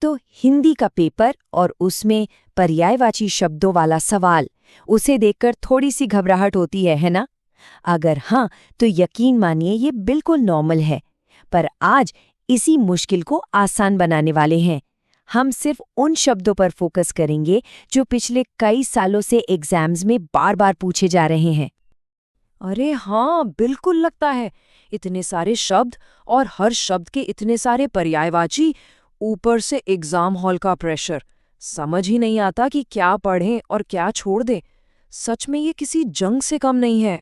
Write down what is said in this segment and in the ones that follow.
तो हिंदी का पेपर और उसमें पर्यायवाची शब्दों वाला सवाल, उसे देखकर थोड़ी सी घबराहट होती है ना? अगर हाँ, तो यकीन मानिए ये बिल्कुल नॉर्मल है। पर आज इसी मुश्किल को आसान बनाने वाले हैं। हम सिर्फ उन शब्दों पर फोकस करेंगे जो पिछले कई सालों से एग्जाम्स में बार बार पूछे जा रहे हैं। अरे हाँ, बिल्कुल लगता है। इतने सारे शब्द और हर शब्द के इतने सारे पर्यायवाची, ऊपर से एग्जाम हॉल का प्रेशर। समझ ही नहीं आता कि क्या पढ़ें और क्या छोड़ दें। सच में ये किसी जंग से कम नहीं है।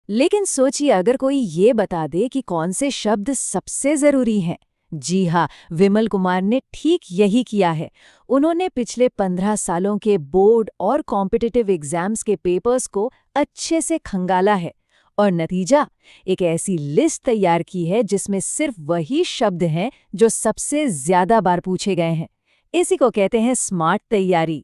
लेकिन सोचिए, अगर कोई ये बता दे कि कौन से शब्द सबसे जरूरी हैं। जी हाँ, विमल कुमार ने ठीक यही किया है। उन्होंने पिछले 15 सालों के बोर्ड और कॉम्पिटिटिव एग्जाम्स के पेपर्स को अच्छे से खंगाला है और नतीजा एक ऐसी लिस्ट तैयार की है जिसमें सिर्फ वही शब्द हैं जो सबसे ज्यादा बार पूछे गए हैं। इसी को कहते हैं स्मार्ट तैयारी।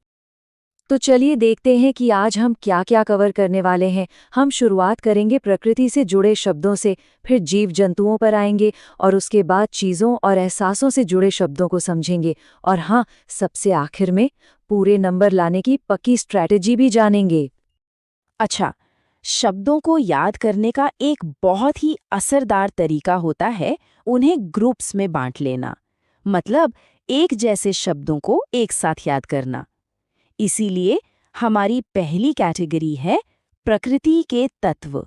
तो चलिए देखते हैं कि आज हम क्या क्या कवर करने वाले हैं। हम शुरुआत करेंगे प्रकृति से जुड़े शब्दों से, फिर जीव जंतुओं पर आएंगे और उसके बाद चीज़ों और एहसासों से जुड़े शब्दों को समझेंगे। और हाँ, सबसे आखिर में पूरे नंबर लाने की पक्की स्ट्रैटेजी भी जानेंगे। अच्छा, शब्दों को याद करने का एक बहुत ही असरदार तरीका होता है उन्हें ग्रुप्स में बांट लेना। मतलब एक जैसे शब्दों को एक साथ याद करना। इसीलिए हमारी पहली कैटेगरी है प्रकृति के तत्व।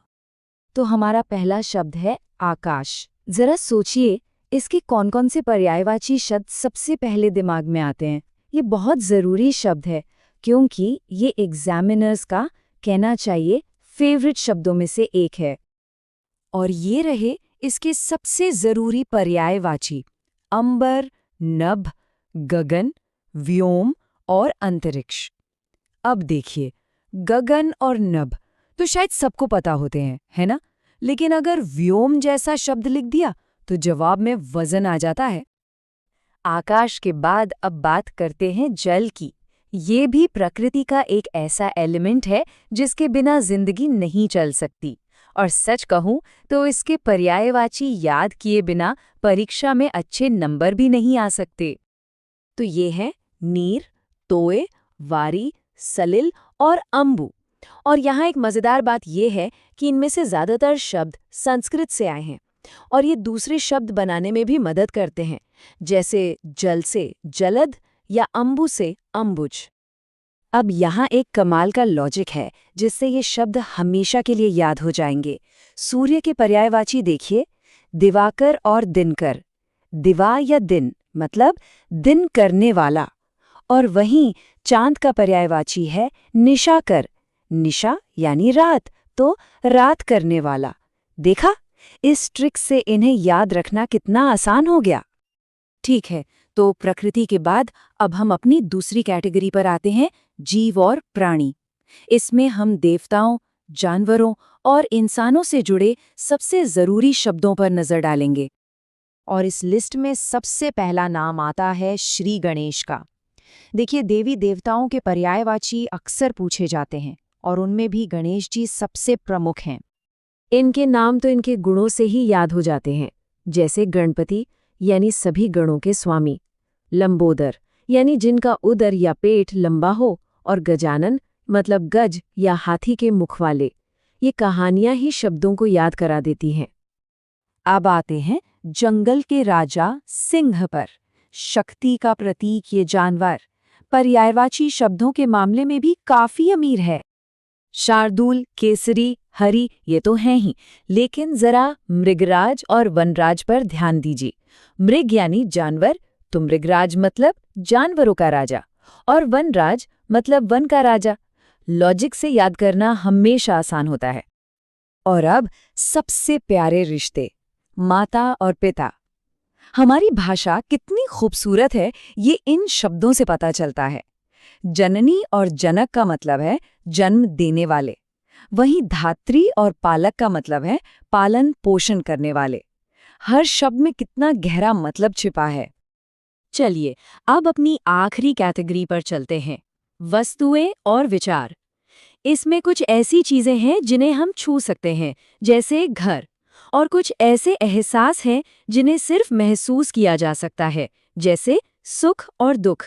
तो हमारा पहला शब्द है आकाश। जरा सोचिए, इसके कौन कौन से पर्यायवाची शब्द सबसे पहले दिमाग में आते हैं। ये बहुत ज़रूरी शब्द है क्योंकि ये एग्जामिनर्स का कहना चाहिए फेवरेट शब्दों में से एक है। और ये रहे इसके सबसे ज़रूरी पर्यायवाची: अंबर, नभ, गगन, व्योम और अंतरिक्ष। अब देखिए, गगन और नभ तो शायद सबको पता होते हैं, है ना? लेकिन अगर व्योम जैसा शब्द लिख दिया तो जवाब में वजन आ जाता है। आकाश के बाद अब बात करते हैं जल की। ये भी प्रकृति का एक ऐसा एलिमेंट है जिसके बिना जिंदगी नहीं चल सकती। और सच कहूं तो इसके पर्यायवाची याद किए बिना परीक्षा में अच्छे नंबर भी नहीं आ सकते। तो ये है नीर, तोय, वारी, सलिल और अंबु। और यहाँ एक मज़ेदार बात यह है कि इनमें से ज़्यादातर शब्द संस्कृत से आए हैं और ये दूसरे शब्द बनाने में भी मदद करते हैं, जैसे जल से जलद या अंबु से अंबुज। अब यहाँ एक कमाल का लॉजिक है जिससे ये शब्द हमेशा के लिए याद हो जाएंगे। सूर्य के पर्यायवाची देखिए, दिवाकर और दिनकर। दिवा या दिन मतलब दिन करने वाला। और वहीं चांद का पर्यायवाची है निशाकर। निशा यानी रात, तो रात करने वाला। देखा, इस ट्रिक से इन्हें याद रखना कितना आसान हो गया। ठीक है, तो प्रकृति के बाद अब हम अपनी दूसरी कैटेगरी पर आते हैं, जीव और प्राणी। इसमें हम देवताओं, जानवरों और इंसानों से जुड़े सबसे ज़रूरी शब्दों पर नज़र डालेंगे। और इस लिस्ट में सबसे पहला नाम आता है श्री गणेश का। देखिए, देवी देवताओं के पर्यायवाची अक्सर पूछे जाते हैं और उनमें भी गणेश जी सबसे प्रमुख हैं। इनके नाम तो इनके गुणों से ही याद हो जाते हैं, जैसे गणपति यानी सभी गणों के स्वामी, लंबोदर यानी जिनका उदर या पेट लंबा हो, और गजानन मतलब गज या हाथी के मुख वाले। ये कहानियां ही शब्दों को याद करा देती हैं। अब आते हैं जंगल के राजा सिंह पर। शक्ति का प्रतीक ये जानवर पर्यायवाची शब्दों के मामले में भी काफी अमीर है। शार्दूल, केसरी, हरि ये तो हैं ही, लेकिन जरा मृगराज और वनराज पर ध्यान दीजिए। मृग यानी जानवर, तो मृगराज मतलब जानवरों का राजा, और वनराज मतलब वन का राजा। लॉजिक से याद करना हमेशा आसान होता है। और अब सबसे प्यारे रिश्ते, माता और पिता। हमारी भाषा कितनी खूबसूरत है ये इन शब्दों से पता चलता है। जननी और जनक का मतलब है जन्म देने वाले, वहीं धात्री और पालक का मतलब है पालन पोषण करने वाले। हर शब्द में कितना गहरा मतलब छिपा है। चलिए अब अपनी आखिरी कैटेगरी पर चलते हैं, वस्तुएं और विचार। इसमें कुछ ऐसी चीजें हैं जिन्हें हम छू सकते हैं, जैसे घर, और कुछ ऐसे एहसास हैं जिन्हें सिर्फ महसूस किया जा सकता है, जैसे सुख और दुख।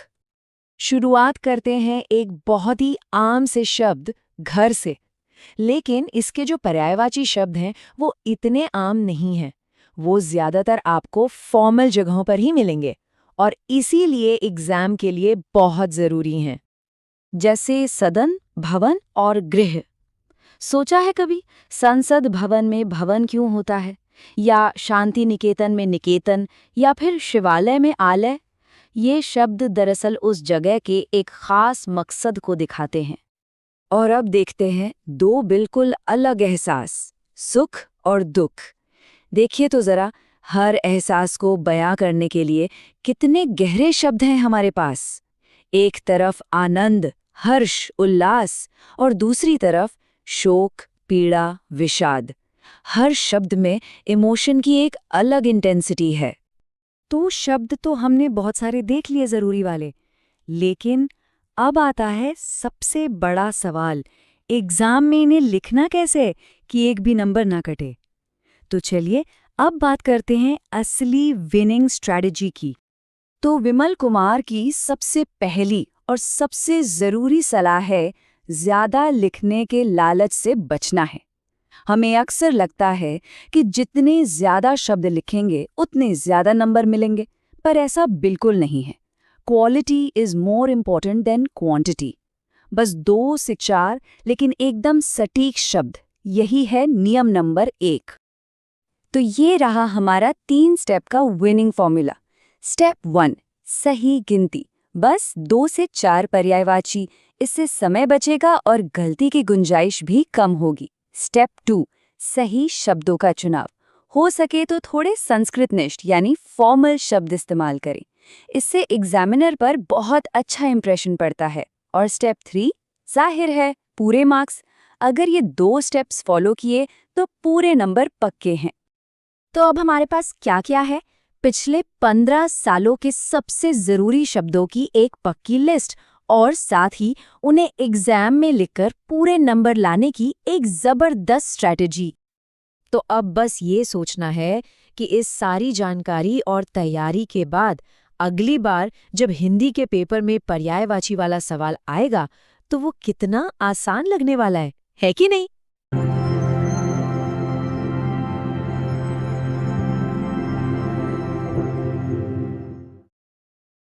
शुरुआत करते हैं एक बहुत ही आम से शब्द घर से, लेकिन इसके जो पर्यायवाची शब्द हैं वो इतने आम नहीं हैं। वो ज्यादातर आपको फॉर्मल जगहों पर ही मिलेंगे और इसीलिए एग्जाम के लिए बहुत जरूरी हैं। जैसे सदन, भवन और गृह। सोचा है कभी संसद भवन में भवन क्यों होता है, या शांति निकेतन में निकेतन, या फिर शिवालय में आलय? ये शब्द दरअसल उस जगह के एक खास मकसद को दिखाते हैं। और अब देखते हैं दो बिल्कुल अलग एहसास, सुख और दुख। देखिए तो जरा, हर एहसास को बयां करने के लिए कितने गहरे शब्द हैं हमारे पास। एक तरफ आनंद, हर्ष, उल्लास, और दूसरी तरफ शोक, पीड़ा, विषाद। हर शब्द में इमोशन की एक अलग इंटेंसिटी है। तो शब्द तो हमने बहुत सारे देख लिए जरूरी वाले, लेकिन अब आता है सबसे बड़ा सवाल, एग्जाम में इन्हें लिखना कैसे कि एक भी नंबर ना कटे। तो चलिए अब बात करते हैं असली विनिंग स्ट्रैटेजी की। तो विमल कुमार की सबसे पहली और सबसे जरूरी सलाह है, ज्यादा लिखने के लालच से बचना है। हमें अक्सर लगता है कि जितने ज्यादा शब्द लिखेंगे उतने ज्यादा नंबर मिलेंगे, पर ऐसा बिल्कुल नहीं है। Quality is more important than quantity. बस 2 से 4 लेकिन एकदम सटीक शब्द, यही है नियम नंबर 1। तो ये रहा हमारा 3 स्टेप का विनिंग फॉर्मूला। स्टेप 1, सही गिनती, बस 2 से 4 पर्यायवाची। इससे समय बचेगा और गलती की गुंजाइश भी कम होगी। स्टेप 2, सही शब्दों का चुनाव। हो सके तो थोड़े संस्कृतनिष्ठ यानी फॉर्मल शब्द इस्तेमाल करें, इससे एग्जामिनर पर बहुत अच्छा इंप्रेशन पड़ता है। और स्टेप 3, जाहिर है पूरे मार्क्स। अगर ये 2 स्टेप्स फॉलो किए तो पूरे नंबर पक्के हैं। तो अब हमारे पास क्या क्या है? पिछले 15 सालों के सबसे जरूरी शब्दों की एक पक्की लिस्ट, और साथ ही उन्हें एग्जाम में लिखकर पूरे नंबर लाने की एक जबरदस्त स्ट्रैटेजी। तो अब बस ये सोचना है कि इस सारी जानकारी और तैयारी के बाद अगली बार जब हिंदी के पेपर में पर्यायवाची वाला सवाल आएगा तो वो कितना आसान लगने वाला है कि नहीं?